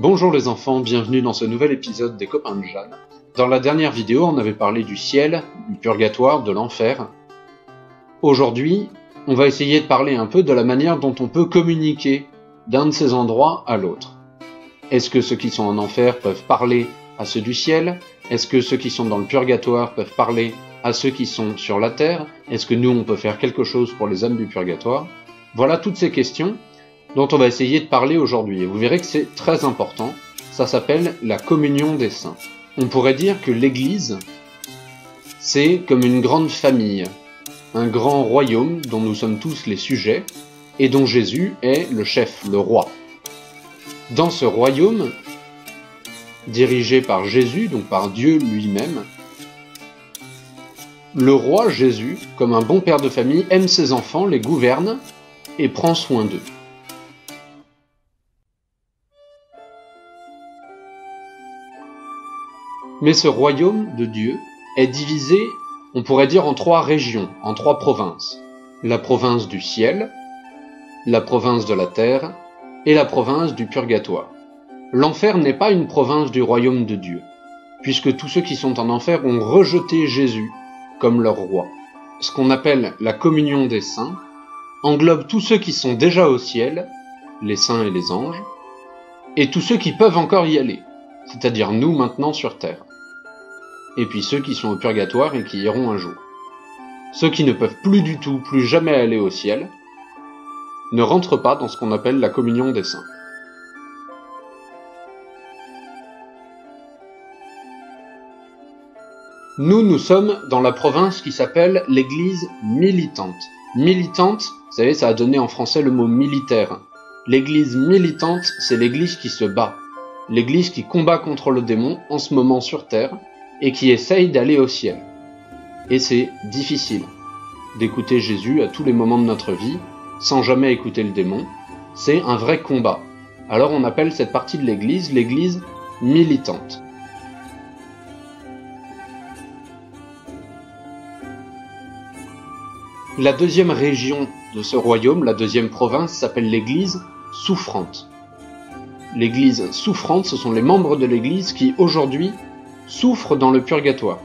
Bonjour les enfants, bienvenue dans ce nouvel épisode des copains de Jeanne. Dans la dernière vidéo, on avait parlé du ciel, du purgatoire, de l'enfer. Aujourd'hui, on va essayer de parler un peu de la manière dont on peut communiquer d'un de ces endroits à l'autre. Est-ce que ceux qui sont en enfer peuvent parler à ceux du ciel? Est-ce que ceux qui sont dans le purgatoire peuvent parler à ceux qui sont sur la terre? Est-ce que nous, on peut faire quelque chose pour les âmes du purgatoire? Voilà toutes ces questions dont on va essayer de parler aujourd'hui. Et vous verrez que c'est très important. Ça s'appelle la communion des saints. On pourrait dire que l'Église, c'est comme une grande famille, un grand royaume dont nous sommes tous les sujets et dont Jésus est le chef, le roi. Dans ce royaume, dirigé par Jésus, donc par Dieu lui-même, le roi Jésus, comme un bon père de famille, aime ses enfants, les gouverne et prend soin d'eux. Mais ce royaume de Dieu est divisé, on pourrait dire, en trois régions, en trois provinces. La province du ciel, la province de la terre et la province du purgatoire. L'enfer n'est pas une province du royaume de Dieu, puisque tous ceux qui sont en enfer ont rejeté Jésus comme leur roi. Ce qu'on appelle la communion des saints englobe tous ceux qui sont déjà au ciel, les saints et les anges, et tous ceux qui peuvent encore y aller, c'est-à-dire nous maintenant sur terre. Et puis ceux qui sont au purgatoire et qui iront un jour. Ceux qui ne peuvent plus du tout, plus jamais aller au ciel, ne rentrent pas dans ce qu'on appelle la communion des saints. Nous sommes dans la province qui s'appelle l'Église militante. Militante, vous savez, ça a donné en français le mot militaire. L'Église militante, c'est l'Église qui se bat. L'Église qui combat contre le démon en ce moment sur terre et qui essaye d'aller au ciel. Et c'est difficile d'écouter Jésus à tous les moments de notre vie sans jamais écouter le démon. C'est un vrai combat. Alors on appelle cette partie de l'Église l'Église militante. La deuxième région de ce royaume, la deuxième province, s'appelle l'Église souffrante. L'Église souffrante, ce sont les membres de l'Église qui, aujourd'hui, souffrent dans le purgatoire.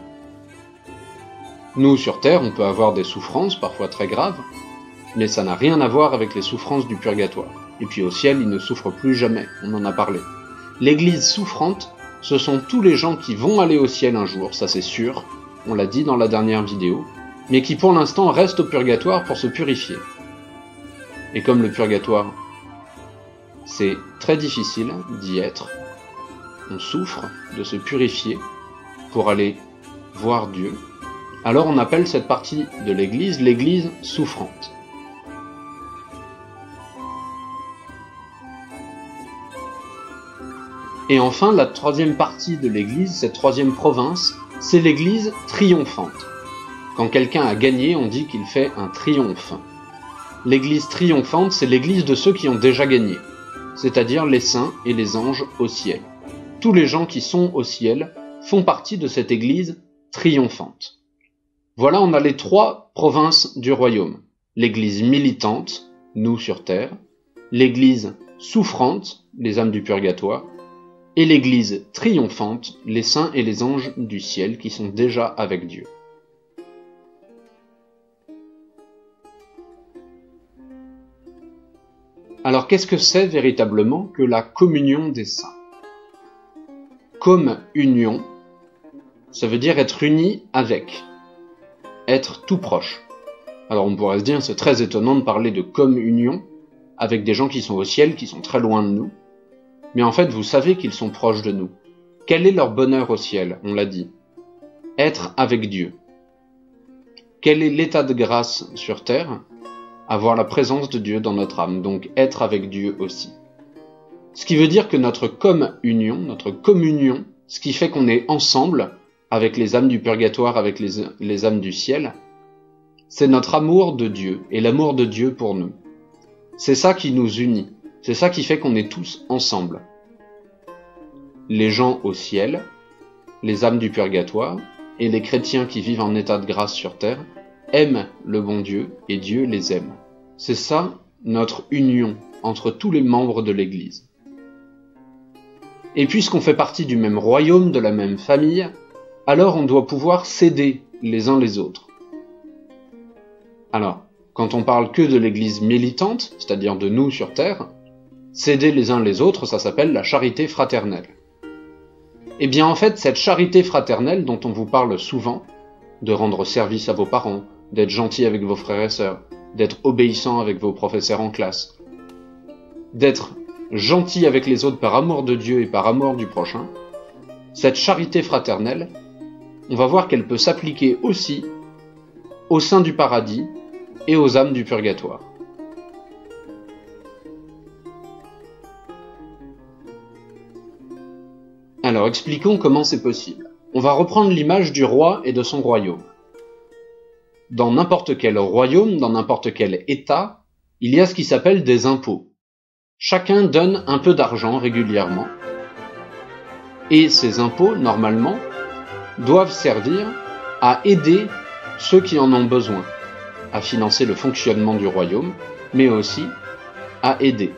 Nous, sur Terre, on peut avoir des souffrances, parfois très graves, mais ça n'a rien à voir avec les souffrances du purgatoire. Et puis au ciel, ils ne souffrent plus jamais, on en a parlé. L'Église souffrante, ce sont tous les gens qui vont aller au ciel un jour, ça c'est sûr, on l'a dit dans la dernière vidéo, mais qui pour l'instant restent au purgatoire pour se purifier. Et comme le purgatoire, c'est très difficile d'y être, on souffre de se purifier pour aller voir Dieu, alors on appelle cette partie de l'Église l'Église souffrante. Et enfin, la troisième partie de l'Église, cette troisième province, c'est l'Église triomphante. Quand quelqu'un a gagné, on dit qu'il fait un triomphe. L'Église triomphante, c'est l'Église de ceux qui ont déjà gagné, c'est-à-dire les saints et les anges au ciel. Tous les gens qui sont au ciel font partie de cette Église triomphante. Voilà, on a les trois provinces du royaume. L'Église militante, nous sur terre, l'Église souffrante, les âmes du purgatoire, et l'Église triomphante, les saints et les anges du ciel qui sont déjà avec Dieu. Alors qu'est-ce que c'est véritablement que la communion des saints? Comme union, ça veut dire être uni avec, être tout proche. Alors on pourrait se dire, c'est très étonnant de parler de communion avec des gens qui sont au ciel, qui sont très loin de nous. Mais en fait, vous savez qu'ils sont proches de nous. Quel est leur bonheur au ciel? On l'a dit. Être avec Dieu. Quel est l'état de grâce sur terre? Avoir la présence de Dieu dans notre âme, donc être avec Dieu aussi. Ce qui veut dire que notre communion, notre communion, ce qui fait qu'on est ensemble avec les âmes du purgatoire, avec les âmes du ciel, c'est notre amour de Dieu et l'amour de Dieu pour nous. C'est ça qui nous unit, c'est ça qui fait qu'on est tous ensemble. Les gens au ciel, les âmes du purgatoire et les chrétiens qui vivent en état de grâce sur terre aiment le bon Dieu et Dieu les aime. C'est ça notre union entre tous les membres de l'Église. Et puisqu'on fait partie du même royaume, de la même famille, alors on doit pouvoir s'aider les uns les autres. Alors, quand on parle que de l'Église militante, c'est-à-dire de nous sur Terre, s'aider les uns les autres, ça s'appelle la charité fraternelle. Eh bien en fait, cette charité fraternelle dont on vous parle souvent, de rendre service à vos parents, d'être gentil avec vos frères et sœurs, d'être obéissant avec vos professeurs en classe, d'être gentil avec les autres par amour de Dieu et par amour du prochain, cette charité fraternelle, on va voir qu'elle peut s'appliquer aussi au sein du paradis et aux âmes du purgatoire. Alors expliquons comment c'est possible. On va reprendre l'image du roi et de son royaume. Dans n'importe quel royaume, dans n'importe quel État, il y a ce qui s'appelle des impôts. Chacun donne un peu d'argent régulièrement. Et ces impôts, normalement, doivent servir à aider ceux qui en ont besoin, à financer le fonctionnement du royaume, mais aussi à aider.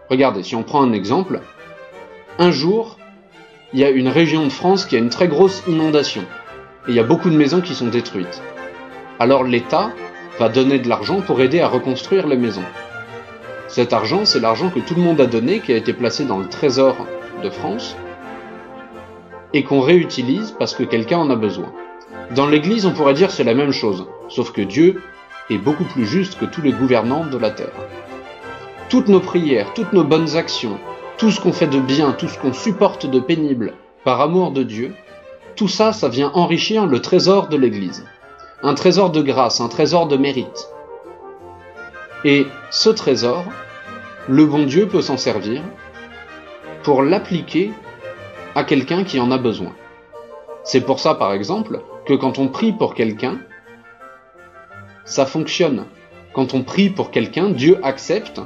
Regardez, si on prend un exemple, un jour, il y a une région de France qui a une très grosse inondation, et il y a beaucoup de maisons qui sont détruites. Alors l'État va donner de l'argent pour aider à reconstruire les maisons. Cet argent, c'est l'argent que tout le monde a donné, qui a été placé dans le trésor de France, et qu'on réutilise parce que quelqu'un en a besoin. Dans l'Église, on pourrait dire c'est la même chose, sauf que Dieu est beaucoup plus juste que tous les gouvernants de la terre. Toutes nos prières, toutes nos bonnes actions, tout ce qu'on fait de bien, tout ce qu'on supporte de pénible, par amour de Dieu, tout ça, ça vient enrichir le trésor de l'Église. Un trésor de grâce, un trésor de mérite. Et ce trésor, le bon Dieu peut s'en servir pour l'appliquer à quelqu'un qui en a besoin. C'est pour ça, par exemple, que quand on prie pour quelqu'un, ça fonctionne. Quand on prie pour quelqu'un, Dieu accepte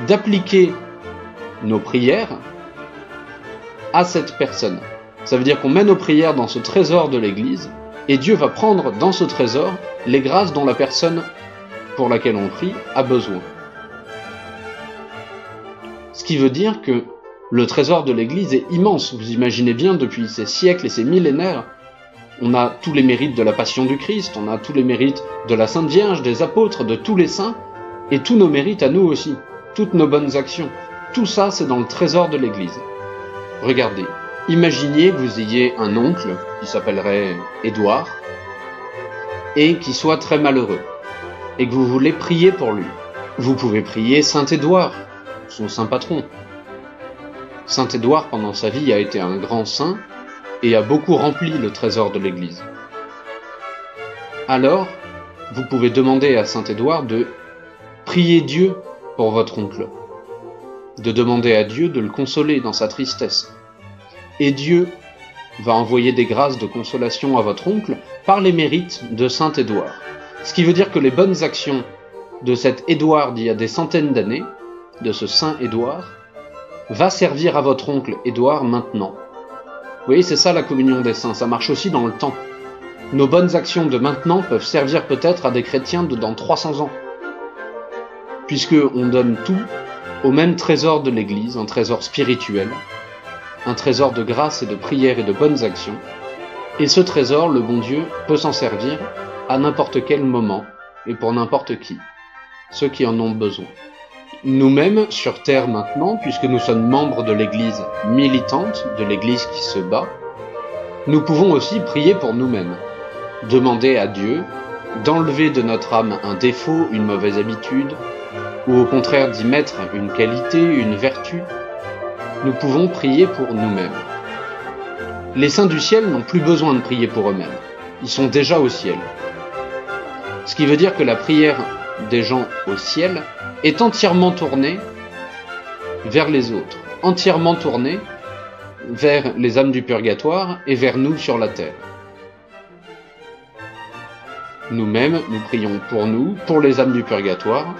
d'appliquer nos prières à cette personne. Ça veut dire qu'on met nos prières dans ce trésor de l'Église, et Dieu va prendre dans ce trésor les grâces dont la personne pour laquelle on prie a besoin. Ce qui veut dire que le trésor de l'Église est immense. Vous imaginez bien, depuis ces siècles et ces millénaires, on a tous les mérites de la Passion du Christ, on a tous les mérites de la Sainte Vierge, des apôtres, de tous les saints, et tous nos mérites à nous aussi, toutes nos bonnes actions. Tout ça, c'est dans le trésor de l'Église. Regardez, imaginez que vous ayez un oncle qui s'appellerait Édouard, et qui soit très malheureux, et que vous voulez prier pour lui. Vous pouvez prier Saint Édouard, son saint patron. Saint Édouard, pendant sa vie, a été un grand saint, et a beaucoup rempli le trésor de l'Église. Alors, vous pouvez demander à Saint Édouard de prier Dieu pour votre oncle, de demander à Dieu de le consoler dans sa tristesse. Et Dieu va envoyer des grâces de consolation à votre oncle par les mérites de Saint Édouard. Ce qui veut dire que les bonnes actions de cet Édouard d'il y a des centaines d'années, de ce Saint Édouard, va servir à votre oncle Édouard maintenant. Vous voyez, c'est ça la communion des saints, ça marche aussi dans le temps. Nos bonnes actions de maintenant peuvent servir peut-être à des chrétiens de dans 300 ans. Puisqu'on donne tout au même trésor de l'Église, un trésor spirituel, un trésor de grâce et de prière et de bonnes actions. Et ce trésor, le bon Dieu peut s'en servir à n'importe quel moment et pour n'importe qui, ceux qui en ont besoin. Nous-mêmes, sur Terre maintenant, puisque nous sommes membres de l'Église militante, de l'Église qui se bat, nous pouvons aussi prier pour nous-mêmes, demander à Dieu d'enlever de notre âme un défaut, une mauvaise habitude, ou au contraire d'y mettre une qualité, une vertu. Nous pouvons prier pour nous-mêmes. Les saints du ciel n'ont plus besoin de prier pour eux-mêmes, ils sont déjà au ciel. Ce qui veut dire que la prière des gens au ciel est entièrement tournée vers les autres, entièrement tournée vers les âmes du purgatoire et vers nous sur la terre. Nous-mêmes, nous prions pour nous, pour les âmes du purgatoire,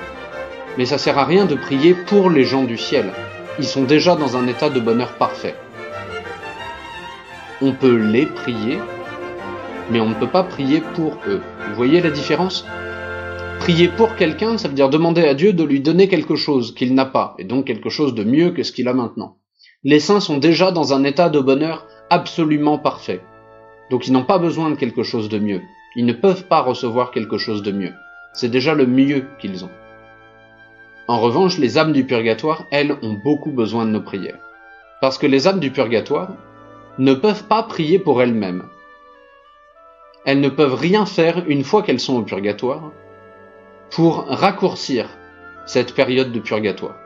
mais ça sert à rien de prier pour les gens du ciel. Ils sont déjà dans un état de bonheur parfait. On peut les prier, mais on ne peut pas prier pour eux. Vous voyez la différence ? Prier pour quelqu'un, ça veut dire demander à Dieu de lui donner quelque chose qu'il n'a pas, et donc quelque chose de mieux que ce qu'il a maintenant. Les saints sont déjà dans un état de bonheur absolument parfait. Donc ils n'ont pas besoin de quelque chose de mieux. Ils ne peuvent pas recevoir quelque chose de mieux. C'est déjà le mieux qu'ils ont. En revanche, les âmes du purgatoire, elles, ont beaucoup besoin de nos prières. Parce que les âmes du purgatoire ne peuvent pas prier pour elles-mêmes. Elles ne peuvent rien faire une fois qu'elles sont au purgatoire pour raccourcir cette période de purgatoire.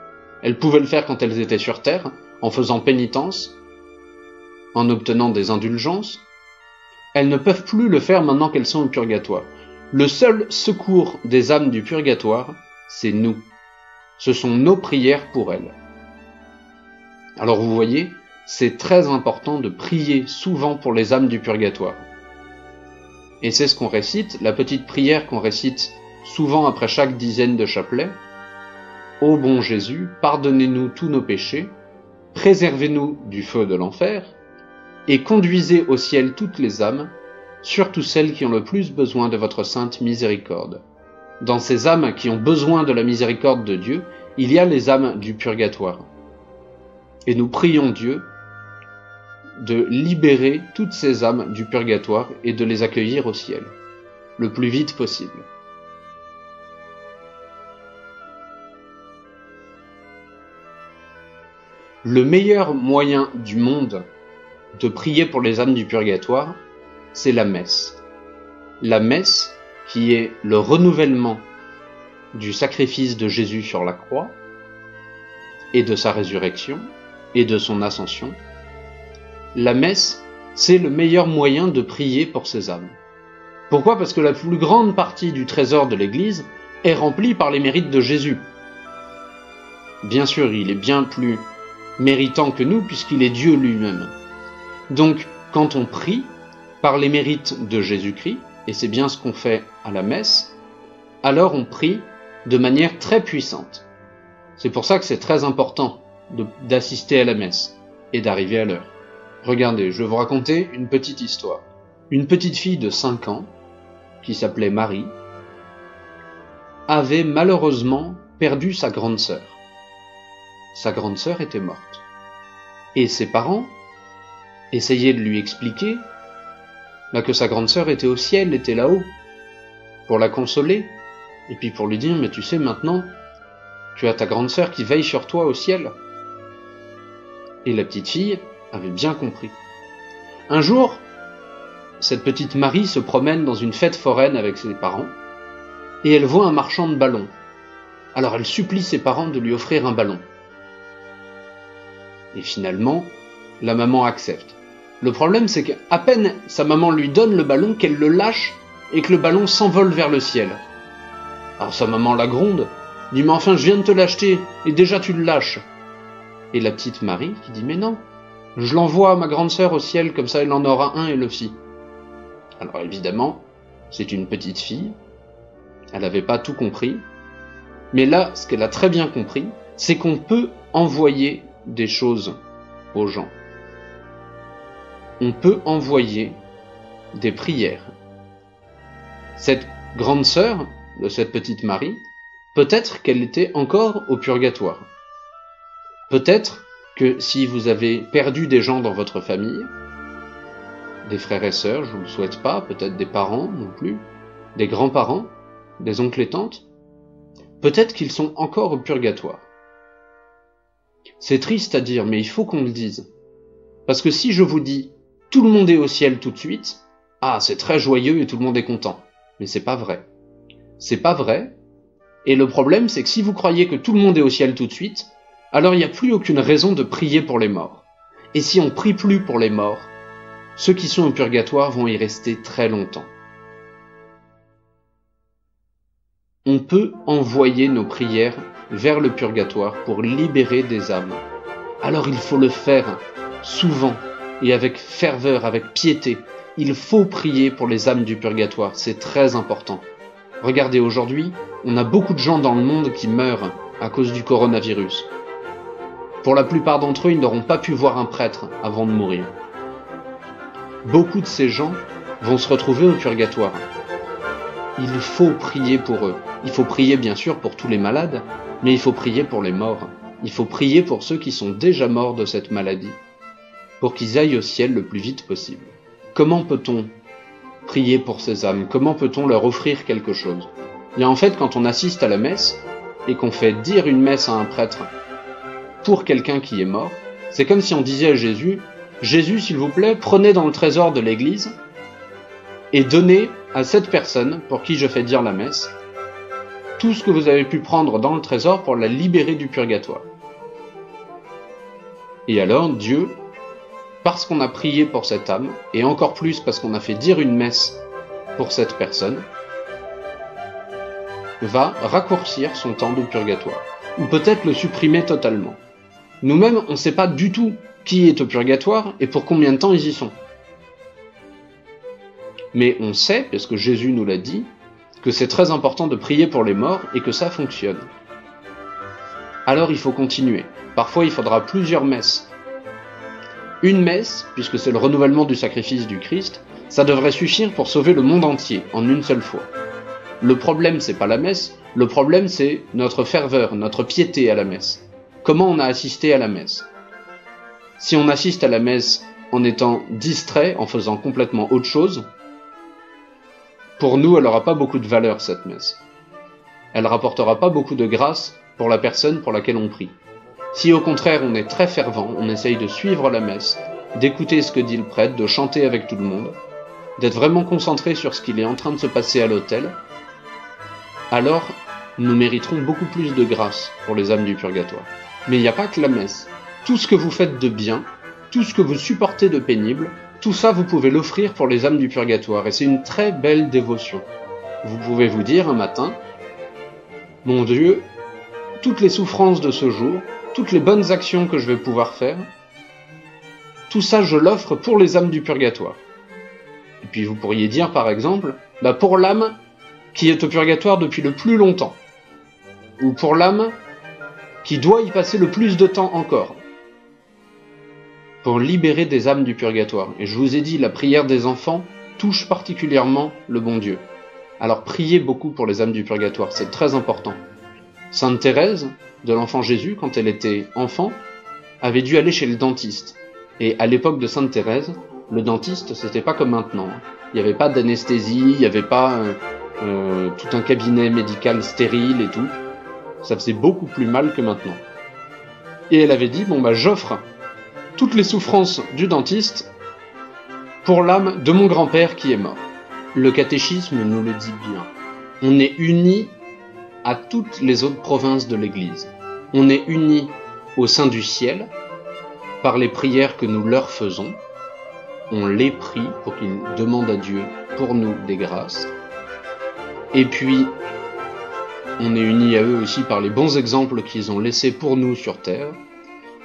Elles pouvaient le faire quand elles étaient sur terre, en faisant pénitence, en obtenant des indulgences. Elles ne peuvent plus le faire maintenant qu'elles sont au purgatoire. Le seul secours des âmes du purgatoire, c'est nous. Ce sont nos prières pour elles. Alors vous voyez, c'est très important de prier souvent pour les âmes du purgatoire. Et c'est ce qu'on récite, la petite prière qu'on récite souvent après chaque dizaine de chapelets. Ô bon Jésus, pardonnez-nous tous nos péchés, préservez-nous du feu de l'enfer, et conduisez au ciel toutes les âmes, surtout celles qui ont le plus besoin de votre sainte miséricorde. Dans ces âmes qui ont besoin de la miséricorde de Dieu, il y a les âmes du purgatoire. Et nous prions Dieu de libérer toutes ces âmes du purgatoire et de les accueillir au ciel, le plus vite possible. Le meilleur moyen du monde de prier pour les âmes du purgatoire, c'est la messe. La messe qui est le renouvellement du sacrifice de Jésus sur la croix, et de sa résurrection, et de son ascension. La messe, c'est le meilleur moyen de prier pour ces âmes. Pourquoi ? Parce que la plus grande partie du trésor de l'Église est remplie par les mérites de Jésus. Bien sûr, il est bien plus méritant que nous, puisqu'il est Dieu lui-même. Donc, quand on prie par les mérites de Jésus-Christ, et c'est bien ce qu'on fait à la messe, alors on prie de manière très puissante. C'est pour ça que c'est très important d'assister à la messe et d'arriver à l'heure. Regardez, je vais vous raconter une petite histoire. Une petite fille de 5 ans, qui s'appelait Marie, avait malheureusement perdu sa grande sœur. Sa grande sœur était morte. Et ses parents essayaient de lui expliquer que sa grande sœur était au ciel, était là-haut, pour la consoler, et puis pour lui dire, mais tu sais maintenant, tu as ta grande sœur qui veille sur toi au ciel. Et la petite fille avait bien compris. Un jour, cette petite Marie se promène dans une fête foraine avec ses parents, et elle voit un marchand de ballons. Alors elle supplie ses parents de lui offrir un ballon. Et finalement, la maman accepte. Le problème, c'est qu'à peine sa maman lui donne le ballon qu'elle le lâche et que le ballon s'envole vers le ciel. Alors sa maman la gronde, dit « Mais enfin, je viens de te l'acheter, et déjà tu le lâches !» Et la petite Marie qui dit « Mais non, je l'envoie à ma grande sœur au ciel, comme ça elle en aura un elle aussi. » Alors évidemment, c'est une petite fille, elle n'avait pas tout compris, mais là, ce qu'elle a très bien compris, c'est qu'on peut envoyer des choses aux gens. On peut envoyer des prières. Cette grande sœur de cette petite Marie, peut-être qu'elle était encore au purgatoire. Peut-être que si vous avez perdu des gens dans votre famille, des frères et sœurs, je ne vous le souhaite pas, peut-être des parents non plus, des grands-parents, des oncles et tantes, peut-être qu'ils sont encore au purgatoire. C'est triste à dire, mais il faut qu'on le dise. Parce que si je vous dis « tout le monde est au ciel tout de suite », ah, c'est très joyeux et tout le monde est content. Mais c'est pas vrai. C'est pas vrai. Et le problème, c'est que si vous croyez que tout le monde est au ciel tout de suite, alors il n'y a plus aucune raison de prier pour les morts. Et si on prie plus pour les morts, ceux qui sont au purgatoire vont y rester très longtemps. On peut envoyer nos prières vers le purgatoire pour libérer des âmes. Alors il faut le faire souvent et avec ferveur, avec piété. Il faut prier pour les âmes du purgatoire, c'est très important. Regardez, aujourd'hui, on a beaucoup de gens dans le monde qui meurent à cause du coronavirus. Pour la plupart d'entre eux, ils n'auront pas pu voir un prêtre avant de mourir. Beaucoup de ces gens vont se retrouver au purgatoire. Il faut prier pour eux. Il faut prier bien sûr pour tous les malades, mais il faut prier pour les morts. il faut prier pour ceux qui sont déjà morts de cette maladie, pour qu'ils aillent au ciel le plus vite possible. Comment peut-on prier pour ces âmes? Comment peut-on leur offrir quelque chose? Bien, en fait, quand on assiste à la messe, et qu'on fait dire une messe à un prêtre pour quelqu'un qui est mort, c'est comme si on disait à Jésus, « Jésus, s'il vous plaît, prenez dans le trésor de l'Église et donnez à cette personne pour qui je fais dire la messe tout ce que vous avez pu prendre dans le trésor pour la libérer du purgatoire. » Et alors, Dieu, parce qu'on a prié pour cette âme, et encore plus parce qu'on a fait dire une messe pour cette personne, va raccourcir son temps de purgatoire, ou peut-être le supprimer totalement. Nous-mêmes, on ne sait pas du tout qui est au purgatoire et pour combien de temps ils y sont. Mais on sait, parce que Jésus nous l'a dit, que c'est très important de prier pour les morts et que ça fonctionne. Alors il faut continuer. Parfois il faudra plusieurs messes. Une messe, puisque c'est le renouvellement du sacrifice du Christ, ça devrait suffire pour sauver le monde entier en une seule fois. Le problème, c'est pas la messe, le problème, c'est notre ferveur, notre piété à la messe. Comment on a assisté à la messe? Si on assiste à la messe en étant distrait, en faisant complètement autre chose, pour nous, elle n'aura pas beaucoup de valeur, cette messe. Elle rapportera pas beaucoup de grâce pour la personne pour laquelle on prie. Si au contraire, on est très fervent, on essaye de suivre la messe, d'écouter ce que dit le prêtre, de chanter avec tout le monde, d'être vraiment concentré sur ce qu'il est en train de se passer à l'autel, alors nous mériterons beaucoup plus de grâce pour les âmes du purgatoire. Mais il n'y a pas que la messe. Tout ce que vous faites de bien, tout ce que vous supportez de pénible, tout ça vous pouvez l'offrir pour les âmes du purgatoire, et c'est une très belle dévotion. Vous pouvez vous dire un matin, « Mon Dieu, toutes les souffrances de ce jour, toutes les bonnes actions que je vais pouvoir faire, tout ça je l'offre pour les âmes du purgatoire. » Et puis vous pourriez dire par exemple, « Pour l'âme qui est au purgatoire depuis le plus longtemps, ou pour l'âme qui doit y passer le plus de temps encore, pour libérer des âmes du purgatoire. » Et je vous ai dit, la prière des enfants touche particulièrement le bon Dieu. Alors priez beaucoup pour les âmes du purgatoire, c'est très important. Sainte Thérèse, de l'enfant Jésus, quand elle était enfant, avait dû aller chez le dentiste. Et à l'époque de Sainte Thérèse, le dentiste, c'était pas comme maintenant. Il n'y avait pas d'anesthésie, il n'y avait pas tout un cabinet médical stérile et tout. Ça faisait beaucoup plus mal que maintenant. Et elle avait dit, j'offre toutes les souffrances du dentiste pour l'âme de mon grand-père qui est mort. Le catéchisme nous le dit bien. On est unis à toutes les autres provinces de l'Église. On est unis au sein du ciel par les prières que nous leur faisons. On les prie pour qu'ils demandent à Dieu pour nous des grâces. Et puis, on est unis à eux aussi par les bons exemples qu'ils ont laissés pour nous sur terre.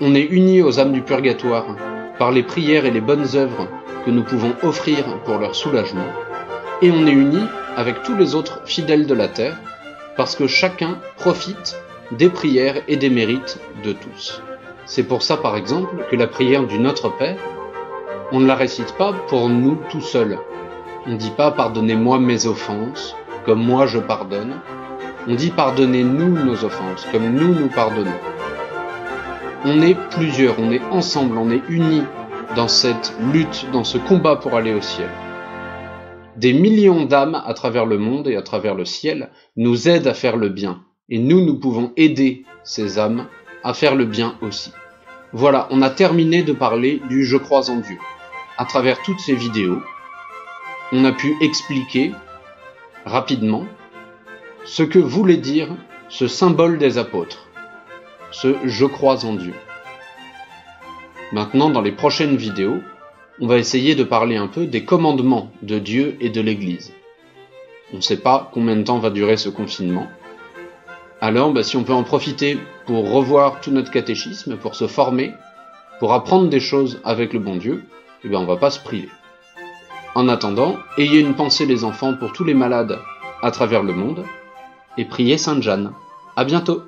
On est unis aux âmes du purgatoire par les prières et les bonnes œuvres que nous pouvons offrir pour leur soulagement. Et on est unis avec tous les autres fidèles de la terre parce que chacun profite des prières et des mérites de tous. C'est pour ça, par exemple, que la prière du Notre Père, on ne la récite pas pour nous tout seuls. On ne dit pas « pardonnez-moi mes offenses » comme moi je pardonne. On dit « pardonnez-nous nos offenses » comme nous pardonnons. On est plusieurs, on est ensemble, on est unis dans cette lutte, dans ce combat pour aller au ciel. Des millions d'âmes à travers le monde et à travers le ciel nous aident à faire le bien. Et nous pouvons aider ces âmes à faire le bien aussi. Voilà, on a terminé de parler du « Je crois en Dieu ». À travers toutes ces vidéos, on a pu expliquer rapidement ce que voulait dire ce symbole des apôtres, ce « Je crois en Dieu ». Maintenant, dans les prochaines vidéos, on va essayer de parler un peu des commandements de Dieu et de l'Église. On ne sait pas combien de temps va durer ce confinement. Alors, si on peut en profiter pour revoir tout notre catéchisme, pour se former, pour apprendre des choses avec le bon Dieu, on va pas se priver. En attendant, ayez une pensée les enfants pour tous les malades à travers le monde, et priez Sainte Jeanne. À bientôt!